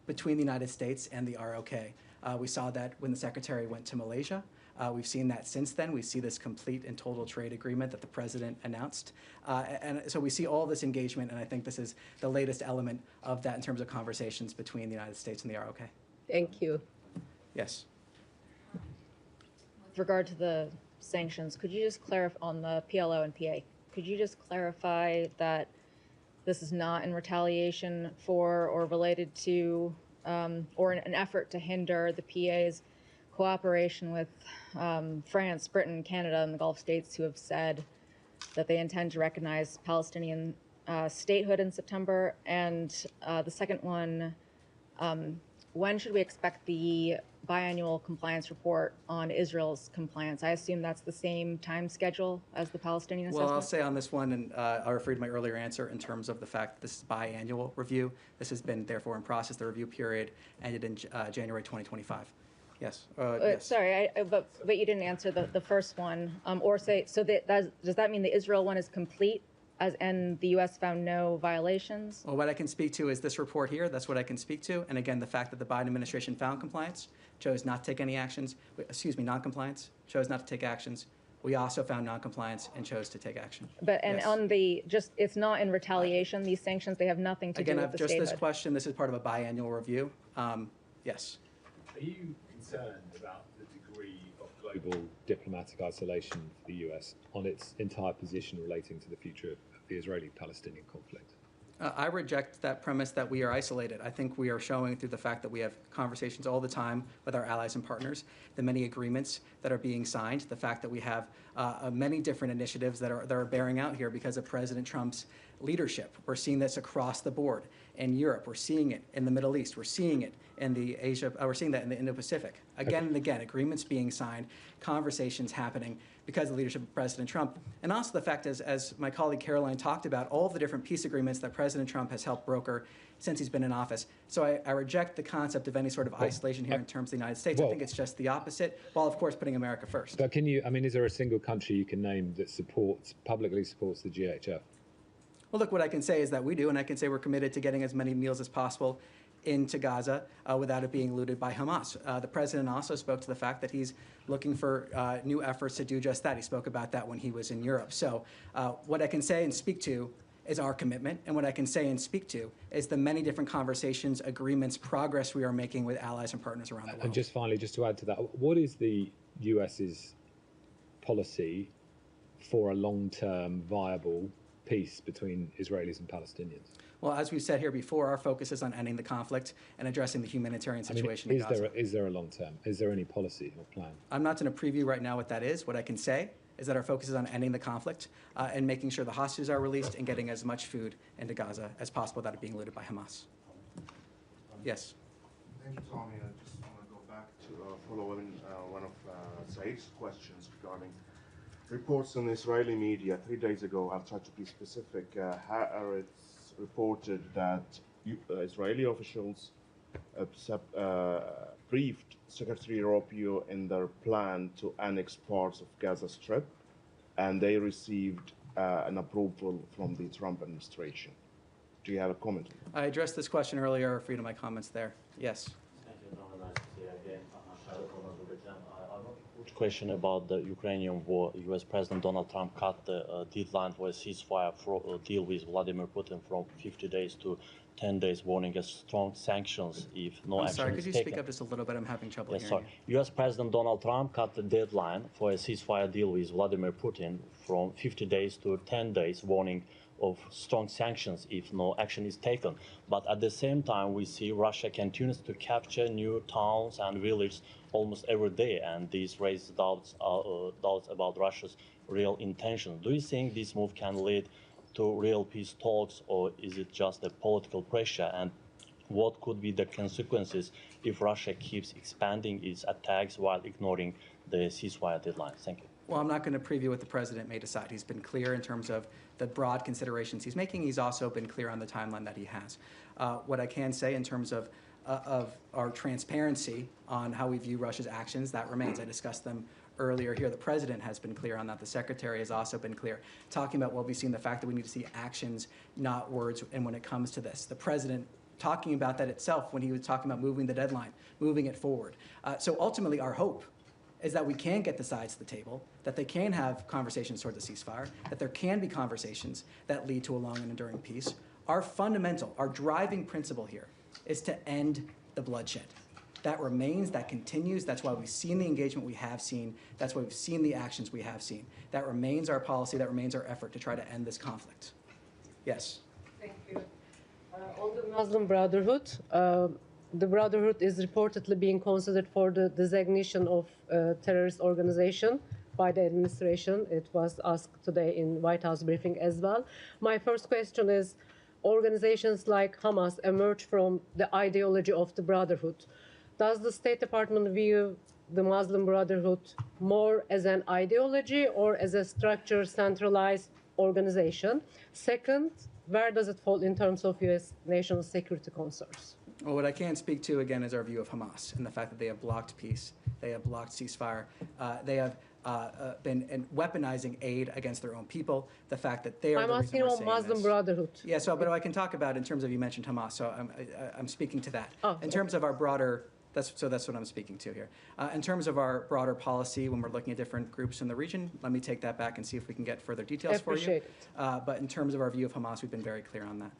between the United States and the ROK. We saw that when the Secretary went to Malaysia. We've seen that since then. We see this complete and total trade agreement that the President announced. And so we see all this engagement, and I think this is the latest element of that in terms of conversations between the United States and the ROK. Thank you. Yes. With regard to the sanctions, could you just clarify on the PLO and PA, could you just clarify that this is not in retaliation for or related to or an effort to hinder the PA's cooperation with France, Britain, Canada, and the Gulf states who have said that they intend to recognize Palestinian statehood in September? And the second one, when should we expect the biannual compliance report on Israel's compliance? I assume that's the same time schedule as the Palestinian assessment? Well, I'll say on this one, and I'll refer to my earlier answer in terms of the fact that this is biannual review. This has been, therefore, in process. The review period ended in January 2025. Yes. Yes. Sorry, but you didn't answer the first one. Or say, so does that mean the Israel one is complete? And the U.S. found no violations? Well, what I can speak to is this report here. That's what I can speak to. And again, the fact that the Biden administration found compliance, chose not to take any actions, non-compliance, chose not to take actions. We also found non-compliance and chose to take action. But, and yes. On the, it's not in retaliation, these sanctions, they have nothing to do with the statehood. Again, just this question, this is part of a biannual review. Yes. Are you concerned about the degree of global diplomatic isolation for the U.S. on its entire position relating to the future of the Israeli-Palestinian conflict? I reject that premise that we are isolated. I think we are showing through the fact that we have conversations all the time with our allies and partners, the many agreements that are being signed, the fact that we have many different initiatives that are bearing out here because of President Trump's leadership. We're seeing this across the board. In Europe, we're seeing it. In the Middle East, we're seeing it. In the Asia, we're seeing that in the Indo-Pacific. Again and again, agreements being signed, conversations happening because of the leadership of President Trump. And also the fact is, as my colleague Caroline talked about, all of the different peace agreements that President Trump has helped broker since he's been in office. So I reject the concept of any sort of isolation here in terms of the United States. I think it's just the opposite, while of course putting America first. But can you, I mean, is there a single country you can name that publicly supports the GHF? Well, look, what I can say is that we do, and I can say we're committed to getting as many meals as possible into Gaza without it being looted by Hamas. The president also spoke to the fact that he's looking for new efforts to do just that. He spoke about that when he was in Europe. So what I can say and speak to is our commitment, and what I can say and speak to is the many different conversations, agreements, progress we are making with allies and partners around the world. And just finally, just to add to that, what is the US's policy for a long-term viable peace between Israelis and Palestinians? Well, as we've said here before, our focus is on ending the conflict and addressing the humanitarian situation in Gaza. Is there a long term? Is there any policy or plan? I'm not going to preview right now what that is. What I can say is that our focus is on ending the conflict and making sure the hostages are released and getting as much food into Gaza as possible without it being looted by Hamas. Yes. Thank you, Tommy. I just want to go back to following one of Said's questions regarding reports in the Israeli media. 3 days ago, I'll try to be specific, Haaretz reported that Israeli officials briefed Secretary Rubio in their plan to annex parts of Gaza Strip, and they received an approval from the Trump administration. Do you have a comment? I addressed this question earlier. Refer to my comments there. Yes. Thank you, Donald. Nice to see you again. Question about the Ukrainian war. U.S. President Donald Trump cut the deadline for a ceasefire deal with Vladimir Putin from 50 days to 10 days, warning of strong sanctions if no action is taken. Sorry, could you speak up just a little bit? I'm having trouble hearing you. U.S. President Donald Trump cut the deadline for a ceasefire deal with Vladimir Putin from 50 days to 10 days, warning of strong sanctions if no action is taken. But at the same time, we see Russia continues to capture new towns and villages almost every day, and this raises doubts about Russia's real intentions. Do you think this move can lead to real peace talks, or is it just a political pressure? And what could be the consequences if Russia keeps expanding its attacks while ignoring the ceasefire deadline? Thank you. Well, I'm not going to preview what the president may decide. He's been clear in terms of the broad considerations he's making. He's also been clear on the timeline that he has. What I can say in terms of our transparency on how we view Russia's actions, that remains. I discussed them earlier here. The president has been clear on that. The secretary has also been clear, talking about what we've seen, the fact that we need to see actions, not words. And when it comes to this, the president talking about that itself when he was talking about moving the deadline, moving it forward. So ultimately, our hope is that we can get the sides to the table, that they can have conversations toward the ceasefire, that there can be conversations that lead to a long and enduring peace. Our fundamental, our driving principle here is to end the bloodshed. That remains, that continues. That's why we've seen the engagement we have seen. That's why we've seen the actions we have seen. That remains our policy. That remains our effort to try to end this conflict. Yes? Thank you. On the Muslim Brotherhood, the Brotherhood is reportedly being considered for the designation of terrorist organization by the administration. It was asked today in White House briefing as well. My first question is, organizations like Hamas emerge from the ideology of the Brotherhood. Does the State Department view the Muslim Brotherhood more as an ideology or as a structured, centralized organization? Second, where does it fall in terms of U.S. national security concerns? Well, what I can speak to, again, is our view of Hamas and the fact that they have blocked peace, they have blocked ceasefire, they have been weaponizing aid against their own people, the fact that they are I'm the asking reason we're on saying Muslim this. Brotherhood. Yeah, so, but I can talk about in terms of, you mentioned Hamas, so I'm speaking to that. Oh, in terms of our broader, that's what I'm speaking to here. In terms of our broader policy, when we're looking at different groups in the region, let me take that back and see if we can get further details for you. Appreciate it. But in terms of our view of Hamas, we've been very clear on that.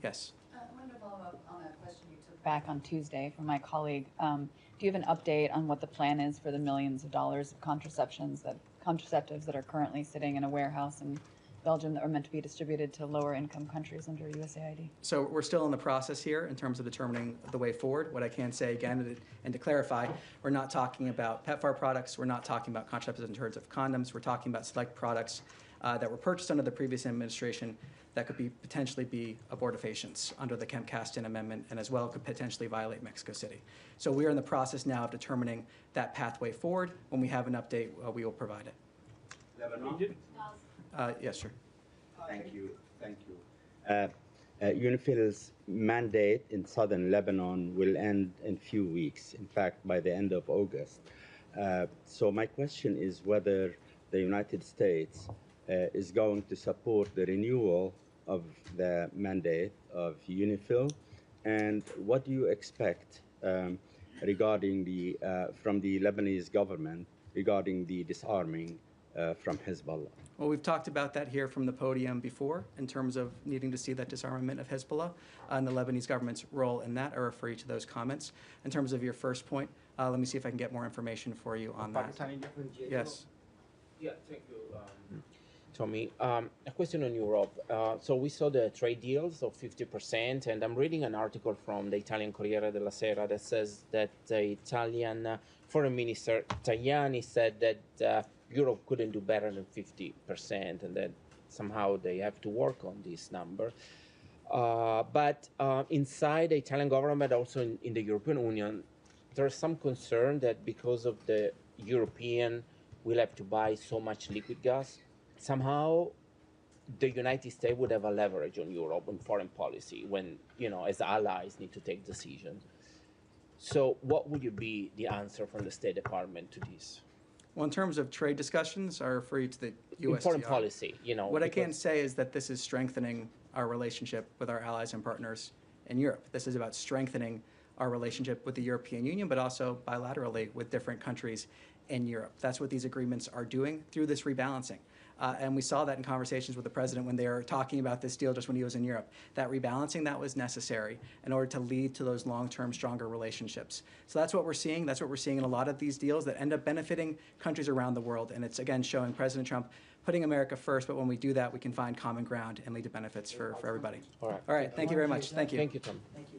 Yes. I wanted to follow up on a question you took back on Tuesday from my colleague. Do you have an update on what the plan is for the millions of dollars of contraceptives that are currently sitting in a warehouse in Belgium that are meant to be distributed to lower income countries under USAID? So we're still in the process here in terms of determining the way forward. What I can say again, and to clarify, we're not talking about PEPFAR products. We're not talking about contraceptives in terms of condoms. We're talking about select products that were purchased under the previous administration that could potentially be abortifacients under the Kemp-Kasten Amendment, and as well could potentially violate Mexico City. So we are in the process now of determining that pathway forward. When we have an update, we will provide it. Lebanon? Yes, sir. Thank you. UNIFIL's mandate in southern Lebanon will end in a few weeks, in fact, by the end of August. So my question is whether the United States is going to support the renewal of the mandate of UNIFIL, and what do you expect regarding from the Lebanese government regarding the disarming from Hezbollah? Well, we've talked about that here from the podium before in terms of needing to see that disarmament of Hezbollah and the Lebanese government's role in that. I refer you to those comments. In terms of your first point, let me see if I can get more information for you on that. Yes. Yeah, thank you, Tommy. A question on Europe. So we saw the trade deals of 50%, and I'm reading an article from the Italian Corriere della Sera that says that the Italian Foreign Minister Tajani said that Europe couldn't do better than 50%, and that somehow they have to work on this number. But inside the Italian government, also in the European Union, there's some concern that because of the European will have to buy so much liquid gas, somehow the United States would have a leverage on Europe in foreign policy when, as allies need to take decisions. So what would be the answer from the State Department to this? Well, in terms of trade discussions, I refer you to the U.S. In foreign policy, What I can say is that this is strengthening our relationship with our allies and partners in Europe. This is about strengthening our relationship with the European Union, but also bilaterally with different countries in Europe. That's what these agreements are doing through this rebalancing. And we saw that in conversations with the president when they were talking about this deal just when he was in Europe. That rebalancing that was necessary in order to lead to those long-term, stronger relationships. So that's what we're seeing. That's what we're seeing in a lot of these deals that end up benefiting countries around the world. And it's, again, showing President Trump putting America first. But when we do that, we can find common ground and lead to benefits for everybody. All right. All right. Thank you very much. Thank you. Thank you, Tom. Thank you.